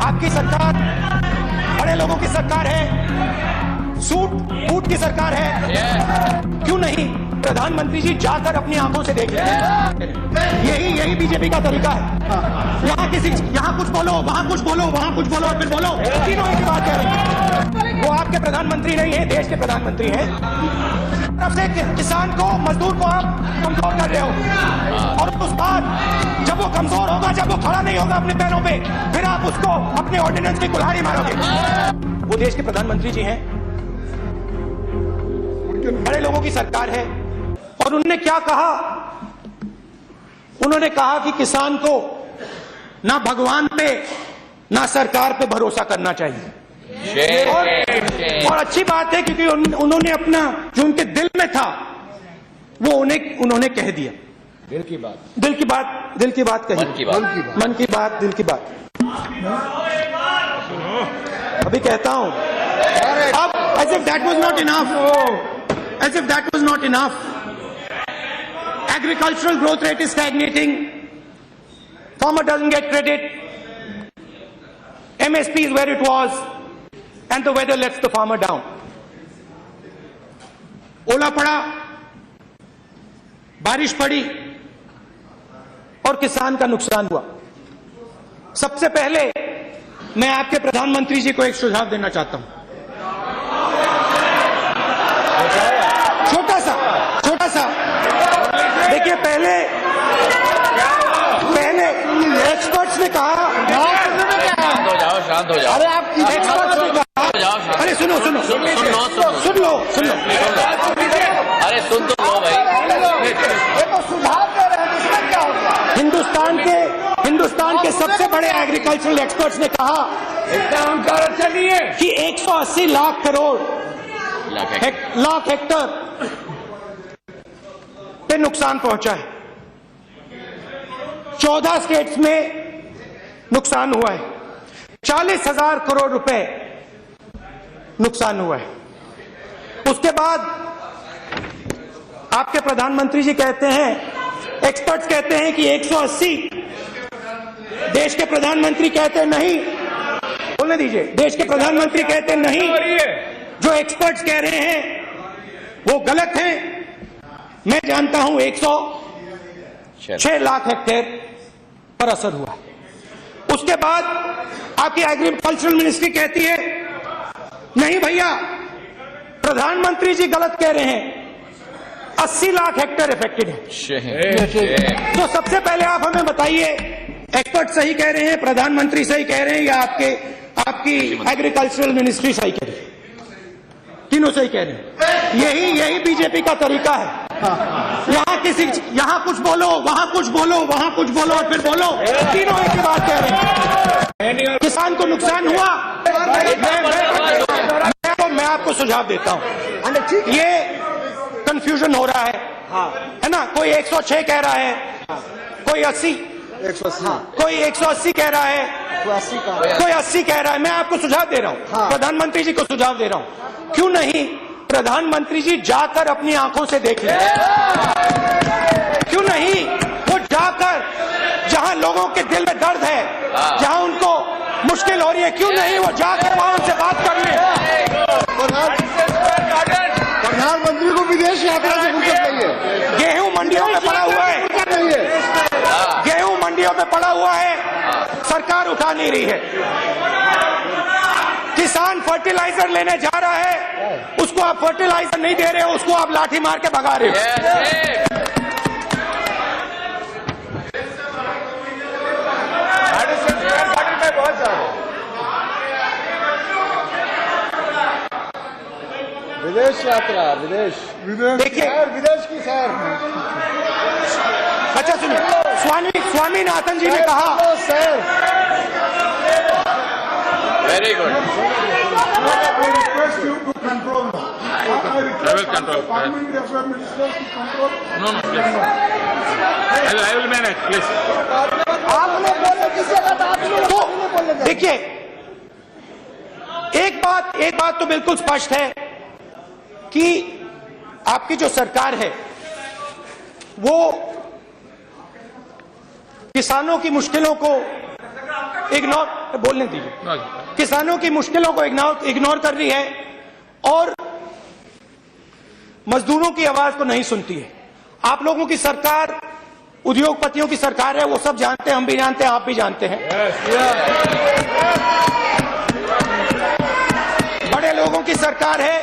आपकी सरकार बड़े लोगों की सरकार है, सूट बूट की सरकार है। क्यों नहीं प्रधानमंत्री जी जाकर अपनी आंखों से देख लें। यही बीजेपी का तरीका है। यहाँ कुछ बोलो, वहां कुछ बोलो, वहां कुछ बोलो, फिर बोलो, तीनों एक ही बात कह रहे हैं। वो आपके प्रधानमंत्री नहीं है, देश के प्रधानमंत्री हैं। तरफ से किसान को, मजदूर को आप कमजोर कर रहे हो, और उस बाद जब वो कमजोर होगा, जब वो खड़ा नहीं होगा अपने पैरों पे, फिर आप उसको अपने ऑर्डिनेंस की कुल्हाड़ी मारोगे। वो देश के प्रधानमंत्री जी हैं, बड़े लोगों की सरकार है, और उन्होंने क्या कहा? उन्होंने कहा कि किसान को ना भगवान पे ना सरकार पे भरोसा करना चाहिए। और अच्छी बात है, क्योंकि उन्होंने अपना जो उनके दिल में था वो उन्होंने कह दिया। दिल की बात कही, मन की बात। अभी कहता हूं, अब as if that was not enough, agricultural growth rate is stagnating, farmer doesn't get credit, MSP is where it was, and the weather lets the farmer down. ओला पड़ा, बारिश पड़ी, और किसान का नुकसान हुआ। सबसे पहले मैं आपके प्रधानमंत्री जी को एक सुझाव देना चाहता हूं, छोटा सा। देखिए, पहले एक्सपर्ट्स ने कहा, शांत हो जाओ। अरे आप एक्सपर्ट्स ने कहा, अरे सुनो, अरे सुन तो लो भाई, सुधार दे रहे हैं, क्या होगा? हिंदुस्तान के सबसे बड़े एग्रीकल्चरल एक्सपर्ट्स ने कहा कि 180 लाख करोड़ लाख हेक्टर पे नुकसान पहुंचा है। 14 स्टेट्स में नुकसान हुआ है। 40,000 करोड़ रुपए नुकसान हुआ है। उसके बाद आपके प्रधानमंत्री जी कहते हैं, एक्सपर्ट्स कहते हैं कि 180, देश के प्रधानमंत्री कहते हैं नहीं, बोलने दीजिए, देश के प्रधानमंत्री कहते हैं नहीं, जो एक्सपर्ट्स कह रहे हैं वो गलत है। मैं जानता हूं 106 लाख हेक्टेयर पर असर हुआ। उसके बाद आपकी एग्रीकल्चरल मिनिस्ट्री कहती है नहीं भैया, प्रधानमंत्री जी गलत कह रहे हैं, 80 लाख हेक्टेयर इफेक्टेड है। तो सबसे पहले आप हमें बताइए, एक्सपर्ट सही कह रहे हैं, प्रधानमंत्री सही कह रहे हैं, या आपकी एग्रीकल्चरल मिनिस्ट्री सही कह रही है? तीनों सही कह रहे हैं। यही बीजेपी का तरीका है। यहाँ कुछ बोलो, वहां कुछ बोलो, वहां कुछ बोलो, और फिर बोलो, तीनों एक ही बात कह रहे हैं। किसान को नुकसान हुआ, मैं आपको सुझाव देता हूं। ये कंफ्यूजन हो रहा है ना? कोई 106 कह रहा है, कोई 80, कोई 180 कह रहा है, कोई 80 कह रहा है। मैं आपको सुझाव दे रहा हूं, प्रधानमंत्री जी को सुझाव दे रहा हूं, क्यों नहीं प्रधानमंत्री जी जाकर अपनी आंखों से देख लें। क्यों नहीं वो जाकर, जहां लोगों के दिल में दर्द है, जहां उनको मुश्किल हो रही है, क्यों नहीं वो जाकर वहां से बात कर लें। प्रधानमंत्री को विदेश यात्रा से फुर्सत नहीं है। गेहूं मंडियों में पड़ा हुआ है, गेहूं मंडियों में पड़ा हुआ है, सरकार उठा नहीं रही है। किसान फर्टिलाइजर लेने जा रहा है, उसको आप फर्टिलाइजर नहीं दे रहे हो, उसको आप लाठी मार के भगा रहे हो। विदेश यात्रा, विदेश देखिए, विदेश की सैर। अच्छा सुनिए, स्वामीनाथन जी ने कहा, सैर। Very good. I will control. No, please. I will manage, please. आपने बोले किसी का तो देखिए, एक बात तो बिल्कुल स्पष्ट है कि आपकी जो सरकार है वो किसानों की मुश्किलों को इग्नोर बोलने दीजिए, किसानों की मुश्किलों को इग्नोर कर रही है और मजदूरों की आवाज को नहीं सुनती है। आप लोगों की सरकार उद्योगपतियों की सरकार है, वो सब जानते हैं, हम भी जानते हैं, आप भी जानते हैं। बड़े लोगों की सरकार है,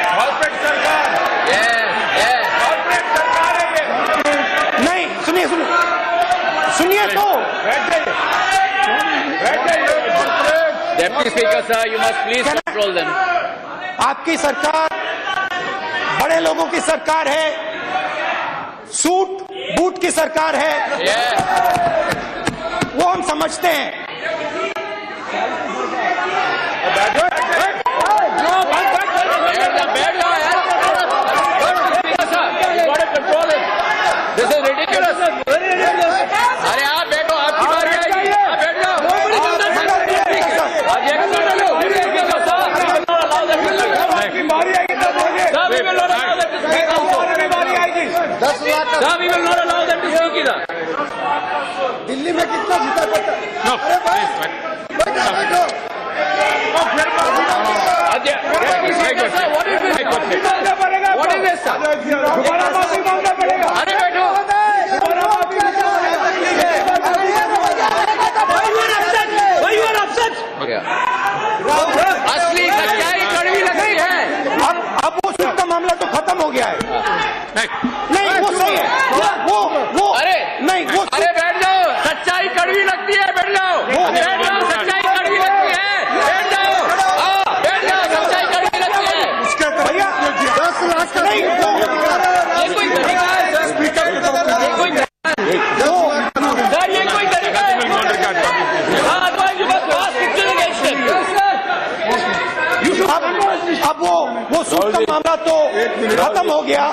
कॉर्पोरेट सरकार है। नहीं, सुनिए तो Deputy Speaker, sir, you must please control them. आपकी सरकार बड़े लोगों की सरकार है, सूट बूट की सरकार है, वो हम समझते हैं। This is ridiculous. अरे आप बैठो, आपकी बारी आएगी, आप बैठ जाओ। दिल्ली में कितना जीता पड़ता है? अरे बैठो, असली सच्चाई कड़वी लगती है। अब वो सूट का मामला तो खत्म हो गया है। नहीं, वो सही है, वो अरे नहीं, वो अरे बैठ जाओ, सच्चाई कड़वी लगती है, बैठ जाओ, बैठ जाओ, सच्चाई कड़वी लगती है, बैठ जाओ, बैठ जाओ, सच्चाई कड़वी लगती है। भैया 10 लाख का नहीं, ये कोई तरीका है सर? ये कोई सर, ये कोई तरीका है? अब वो सूट का मामला तो खत्म हो गया।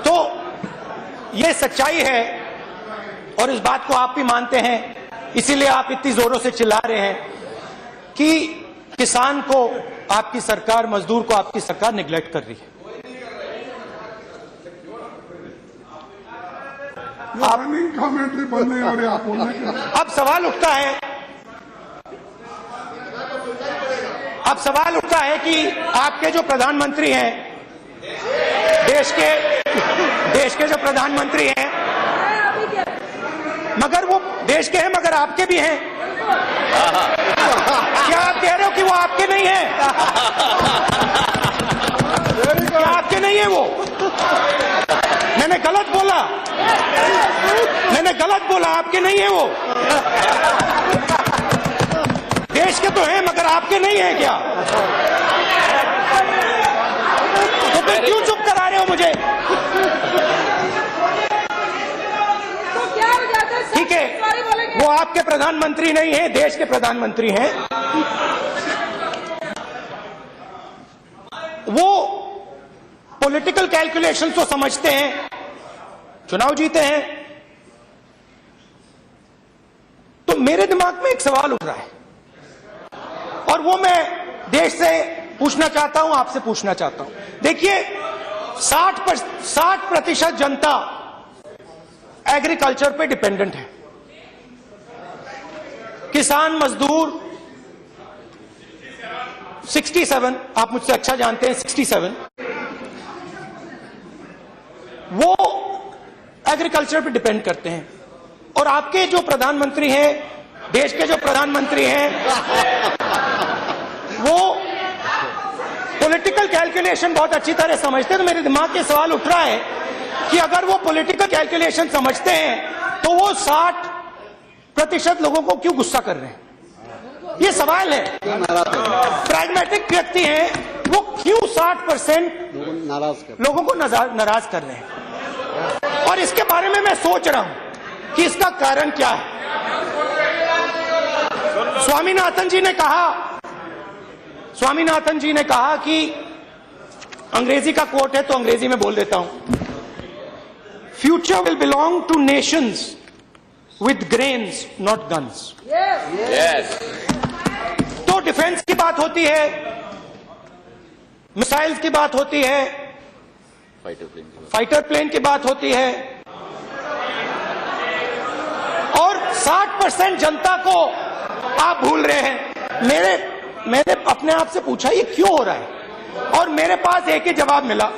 तो ये सच्चाई है और इस बात को आप भी मानते हैं, इसीलिए आप इतनी जोरों से चिल्ला रहे हैं कि किसान को आपकी सरकार, मजदूर को आपकी सरकार निगलेक्ट कर रही है। कमेंट्री बंद नहीं हो रही, आप बोलने के अब सवाल उठता है कि आपके जो प्रधानमंत्री हैं, देश के जो प्रधानमंत्री हैं, मगर वो देश के हैं मगर आपके भी हैं। क्या आप कह रहे हो कि वो आपके नहीं हैं? क्या आपके नहीं है वो? मैंने गलत बोला, आपके नहीं है वो। देश के तो हैं मगर आपके नहीं है क्या? तो फिर क्यों चुप करा रहे हो मुझे? ठीक है, वो आपके प्रधानमंत्री नहीं है, देश के प्रधानमंत्री हैं। वो पॉलिटिकल कैलकुलेशन तो समझते हैं, चुनाव जीते हैं। तो मेरे दिमाग में एक सवाल उठ रहा है और वो मैं देश से पूछना चाहता हूं, आपसे पूछना चाहता हूं। देखिए, 60% जनता एग्रीकल्चर पे डिपेंडेंट है। किसान मजदूर 67, आप मुझसे अच्छा जानते हैं, 67 वो एग्रीकल्चर पे डिपेंड करते हैं। और आपके जो प्रधानमंत्री हैं, देश के जो प्रधानमंत्री हैं, वो पॉलिटिकल कैलकुलेशन बहुत अच्छी तरह समझते हैं। तो मेरे दिमाग में सवाल उठ रहा है कि अगर वो पॉलिटिकल कैलकुलेशन समझते हैं तो वो 60% लोगों को क्यों गुस्सा कर रहे हैं? ये सवाल है। प्रैग्मेटिक व्यक्ति हैं, वो क्यों 60% लोगों को नाराज कर रहे हैं? और इसके बारे में मैं सोच रहा हूं कि इसका कारण क्या है। स्वामीनाथन जी ने कहा कि अंग्रेजी का कोट है तो अंग्रेजी में बोल देता हूं, future will belong two nations with grains not guns. तो डिफेंस की बात होती है, मिसाइल्स की बात होती है, फाइटर प्लेन की बात होती है, 60% जनता को आप भूल रहे हैं। मैंने अपने आप से पूछा ये क्यों हो रहा है, और मेरे पास एक ही जवाब मिला।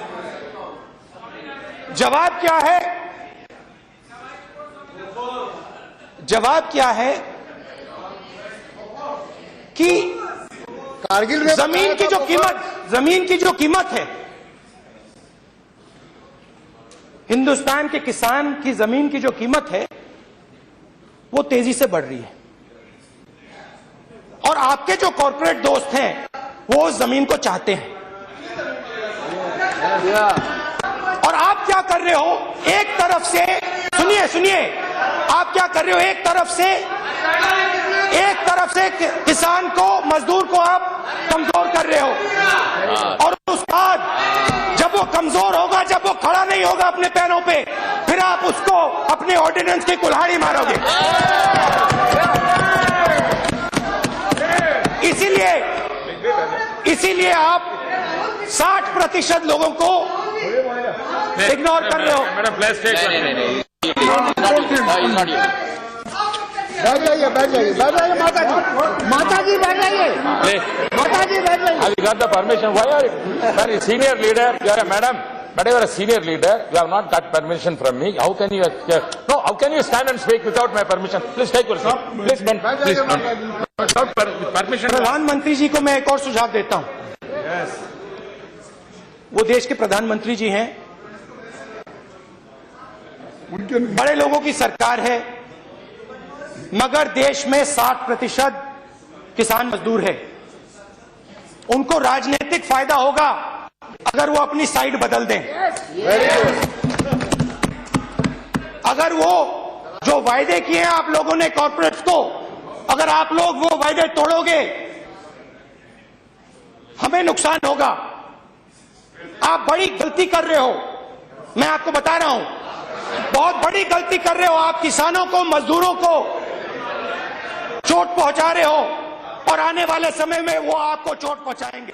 जवाब क्या है? जवाब क्या है कि कारगिल में जमीन की जो कीमत है, हिंदुस्तान के किसान की जमीन की जो कीमत है वो तेजी से बढ़ रही है, और आपके जो कॉर्पोरेट दोस्त हैं वो उस जमीन को चाहते हैं। और आप क्या कर रहे हो? एक तरफ से सुनिए, आप क्या कर रहे हो? एक तरफ से किसान को, मजदूर को आप कमजोर कर रहे हो, और उस बाद जब वो कमजोर होगा, जब वो खड़ा नहीं होगा अपने पैरों पे, फिर आप उसको अपने ऑर्डिनेंस की कुल्हाड़ी मारोगे। इसीलिए आप 60% लोगों को इग्नोर कर रहे हो। Madam, please take one. नहीं बैठ जाइए माता जी बैठ जाइए। Have you got the permission? Why are you? Sir, a senior leader, you are a madam. But you are a senior leader. You have not got permission from me. How can you? No. How can you stand and speak without my permission? Please take your seat. Please, please, without permission. प्रधानमंत्री जी को मैं एक और सुझाव देता हूं। वो देश के प्रधानमंत्री जी हैं, बड़े लोगों की सरकार है, मगर देश में 60% किसान मजदूर है। उनको राजनीतिक फायदा होगा अगर वो अपनी साइड बदल दें। अगर वो जो वायदे किए हैं आप लोगों ने कॉर्पोरेट्स को, अगर आप लोग वो वायदे तोड़ोगे, हमें नुकसान होगा। आप बड़ी गलती कर रहे हो, मैं आपको बता रहा हूं, बहुत बड़ी गलती कर रहे हो। आप किसानों को, मजदूरों को चोट पहुंचा रहे हो, और आने वाले समय में वो आपको चोट पहुंचाएंगे।